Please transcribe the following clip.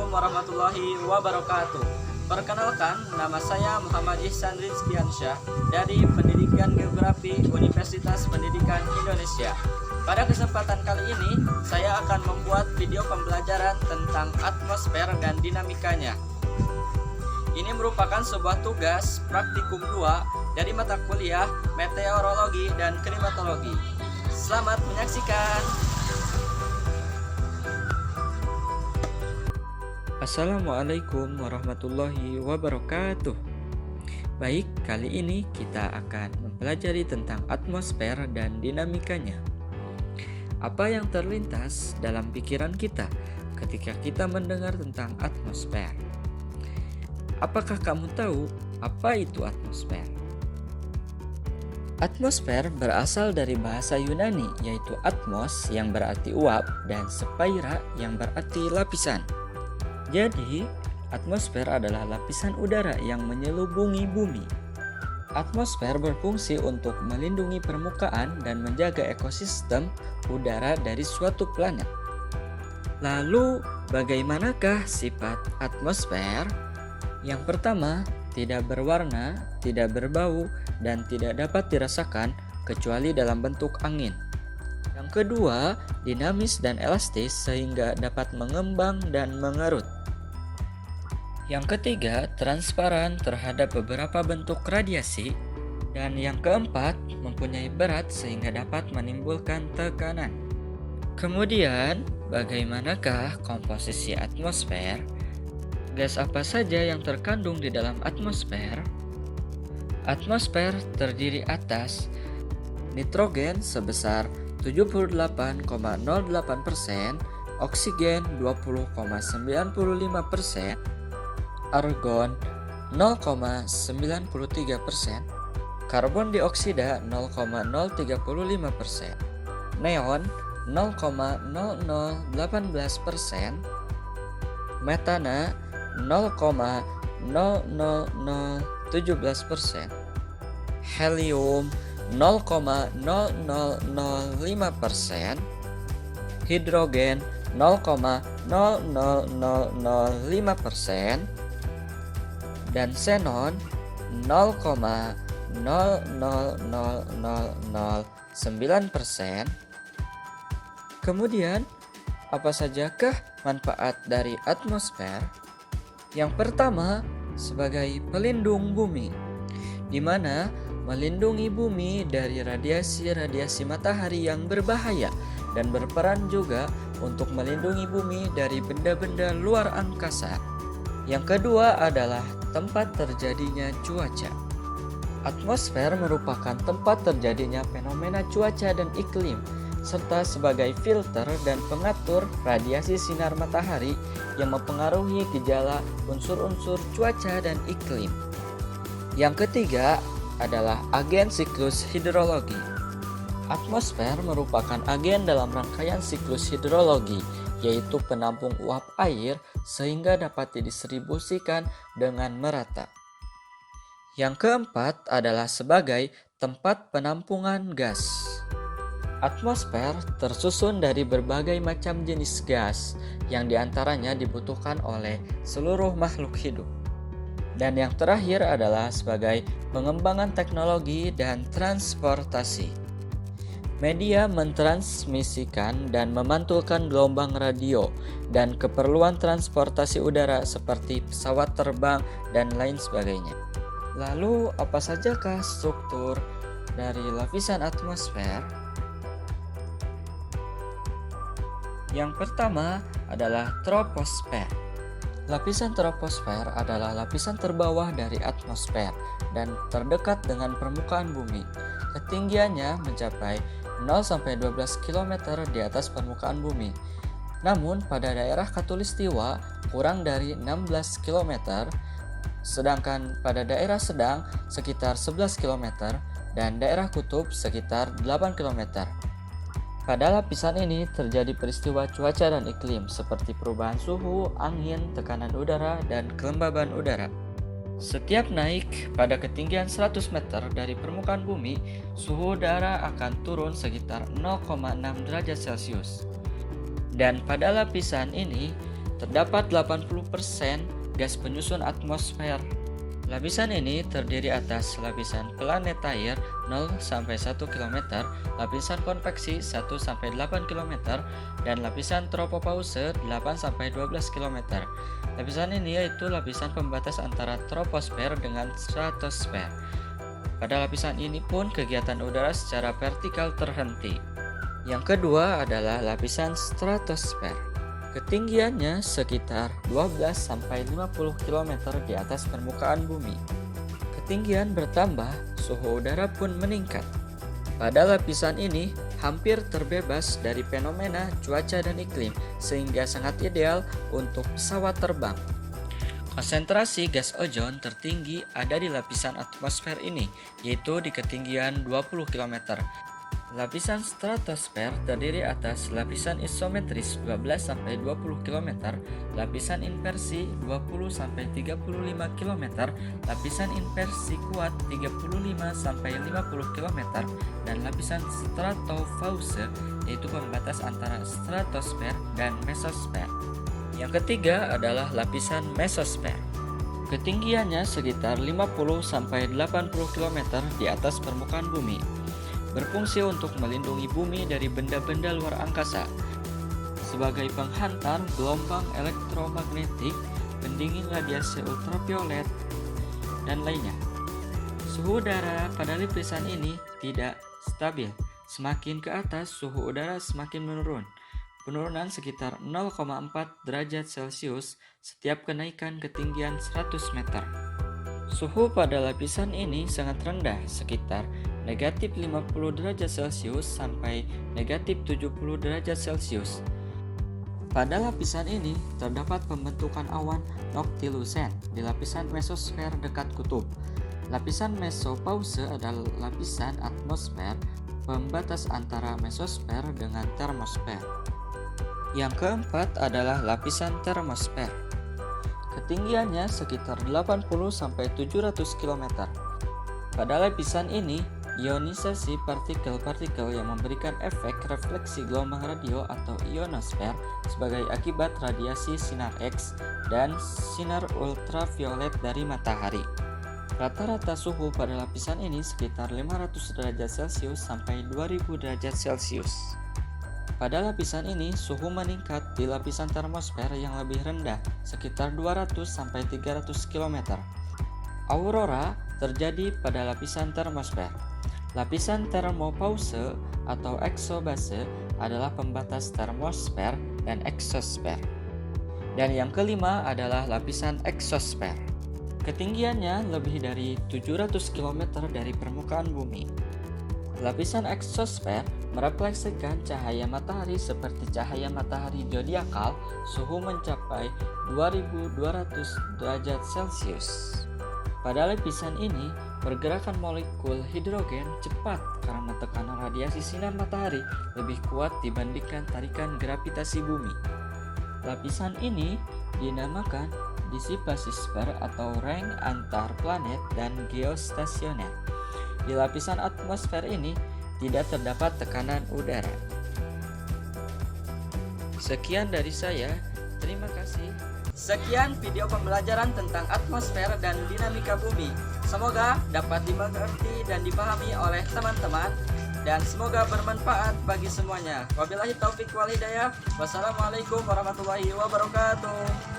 Assalamualaikum warahmatullahi wabarakatuh. Perkenalkan, nama saya Muhammad Ihsan Rizkiansyah dari Pendidikan Geografi Universitas Pendidikan Indonesia. Pada kesempatan kali ini, saya akan membuat video pembelajaran tentang atmosfer dan dinamikanya. Ini merupakan sebuah tugas praktikum 2 dari mata kuliah Meteorologi dan Klimatologi. Selamat menyaksikan. Assalamualaikum warahmatullahi wabarakatuh. Baik, kali ini kita akan mempelajari tentang atmosfer dan dinamikanya. Apa yang terlintas dalam pikiran kita ketika kita mendengar tentang atmosfer? Apakah kamu tahu apa itu atmosfer? Atmosfer berasal dari bahasa Yunani, yaitu atmos yang berarti uap dan sphaira yang berarti lapisan. Jadi, atmosfer adalah lapisan udara yang menyelubungi bumi. Atmosfer berfungsi untuk melindungi permukaan dan menjaga ekosistem udara dari suatu planet. Lalu, bagaimanakah sifat atmosfer? Yang pertama, tidak berwarna, tidak berbau, dan tidak dapat dirasakan kecuali dalam bentuk angin. Yang kedua, dinamis dan elastis sehingga dapat mengembang dan mengerut. Yang ketiga, transparan terhadap beberapa bentuk radiasi. Dan yang keempat, mempunyai berat sehingga dapat menimbulkan tekanan. Kemudian, bagaimanakah komposisi atmosfer? Gas apa saja yang terkandung di dalam atmosfer? Atmosfer terdiri atas nitrogen sebesar 78,08%, oksigen 20,95%, argon 0,93%, karbon dioksida 0,035%, neon 0,0018%, metana 0,00017%, helium 0,0005%, hidrogen 0,0005%, dan xenon 0,000009%. Kemudian, apa sajakah manfaat dari atmosfer? Yang pertama, sebagai pelindung bumi, di mana melindungi bumi dari radiasi-radiasi matahari yang berbahaya dan berperan juga untuk melindungi bumi dari benda-benda luar angkasa. Yang kedua adalah tempat terjadinya cuaca. Atmosfer merupakan tempat terjadinya fenomena cuaca dan iklim, serta sebagai filter dan pengatur radiasi sinar matahari yang mempengaruhi gejala unsur-unsur cuaca dan iklim. Yang ketiga adalah agen siklus hidrologi. Atmosfer merupakan agen dalam rangkaian siklus hidrologi, yaitu penampung uap air sehingga dapat didistribusikan dengan merata. Yang keempat adalah sebagai tempat penampungan gas. Atmosfer tersusun dari berbagai macam jenis gas yang diantaranya dibutuhkan oleh seluruh makhluk hidup. Dan yang terakhir adalah sebagai pengembangan teknologi dan transportasi. Media mentransmisikan dan memantulkan gelombang radio dan keperluan transportasi udara seperti pesawat terbang dan lain sebagainya. Lalu, apa sajakah struktur dari lapisan atmosfer? Yang pertama adalah troposfer. Lapisan troposfer adalah lapisan terbawah dari atmosfer dan terdekat dengan permukaan bumi. Ketinggiannya mencapai 0-12 km di atas permukaan bumi. Namun pada daerah khatulistiwa kurang dari 16 km, sedangkan pada daerah sedang sekitar 11 km dan daerah kutub sekitar 8 km. Pada lapisan ini terjadi peristiwa cuaca dan iklim seperti perubahan suhu, angin, tekanan udara, dan kelembaban udara. Setiap naik pada ketinggian 100 meter dari permukaan bumi, suhu udara akan turun sekitar 0,6 derajat Celcius. Dan pada lapisan ini, terdapat 80% gas penyusun atmosfer. Lapisan ini terdiri atas lapisan planet air 0-1 km, lapisan konveksi 1-8 km, dan lapisan tropopause 8-12 km. Lapisan ini yaitu lapisan pembatas antara troposfer dengan stratosfer. Pada lapisan ini pun kegiatan udara secara vertikal terhenti. Yang kedua adalah lapisan stratosfer. Ketinggiannya sekitar 12-50 km di atas permukaan bumi. Ketinggian bertambah, suhu udara pun meningkat. Pada lapisan ini hampir terbebas dari fenomena cuaca dan iklim, sehingga sangat ideal untuk pesawat terbang. Konsentrasi gas ozon tertinggi ada di lapisan atmosfer ini, yaitu di ketinggian 20 km. Lapisan stratosfer terdiri atas lapisan isometris 12-20 km, lapisan inversi 20-35 km, lapisan inversi kuat 35-50 km, dan lapisan stratopause yaitu pembatas antara stratosfer dan mesosfer. Yang ketiga adalah lapisan mesosfer. Ketinggiannya sekitar 50-80 km di atas permukaan bumi. Berfungsi untuk melindungi bumi dari benda-benda luar angkasa sebagai penghantar gelombang elektromagnetik, pendingin radiasi ultraviolet, dan lainnya. Suhu udara pada lapisan ini tidak stabil. Semakin ke atas, suhu udara semakin menurun. Penurunan sekitar 0,4 derajat Celcius setiap kenaikan ketinggian 100 meter. Suhu pada lapisan ini sangat rendah, sekitar negatif 50 derajat Celcius sampai negatif 70 derajat Celcius. Pada lapisan ini terdapat pembentukan awan noctilucent di lapisan mesosfer dekat kutub. Lapisan mesopause adalah lapisan atmosfer pembatas antara mesosfer dengan termosfer. Yang keempat adalah lapisan termosfer. Ketinggiannya sekitar 80-700 km. Pada lapisan ini, ionisasi partikel-partikel yang memberikan efek refleksi gelombang radio atau ionosfer sebagai akibat radiasi sinar X dan sinar ultraviolet dari matahari. Rata-rata suhu pada lapisan ini sekitar 500 derajat Celcius sampai 2000 derajat Celcius. Pada lapisan ini, suhu meningkat di lapisan termosfer yang lebih rendah, sekitar 200-300 km. Aurora terjadi pada lapisan termosfer. Lapisan termopause atau exobase adalah pembatas termosfer dan eksosfer. Dan yang kelima adalah lapisan eksosfer. Ketinggiannya lebih dari 700 km dari permukaan bumi. Lapisan eksosfer merefleksikan cahaya matahari seperti cahaya matahari zodiakal, suhu mencapai 2200 derajat Celcius. Pada lapisan ini, pergerakan molekul hidrogen cepat karena tekanan radiasi sinar matahari lebih kuat dibandingkan tarikan gravitasi bumi. Lapisan ini dinamakan disipasisfer atau rank antar planet dan geostasioner. Di lapisan atmosfer ini tidak terdapat tekanan udara. Sekian dari saya, terima kasih. Sekian video pembelajaran tentang atmosfer dan dinamika bumi. Semoga dapat dimengerti dan dipahami oleh teman-teman dan semoga bermanfaat bagi semuanya. Wabillahi taufik wal hidayah. Wassalamualaikum warahmatullahi wabarakatuh.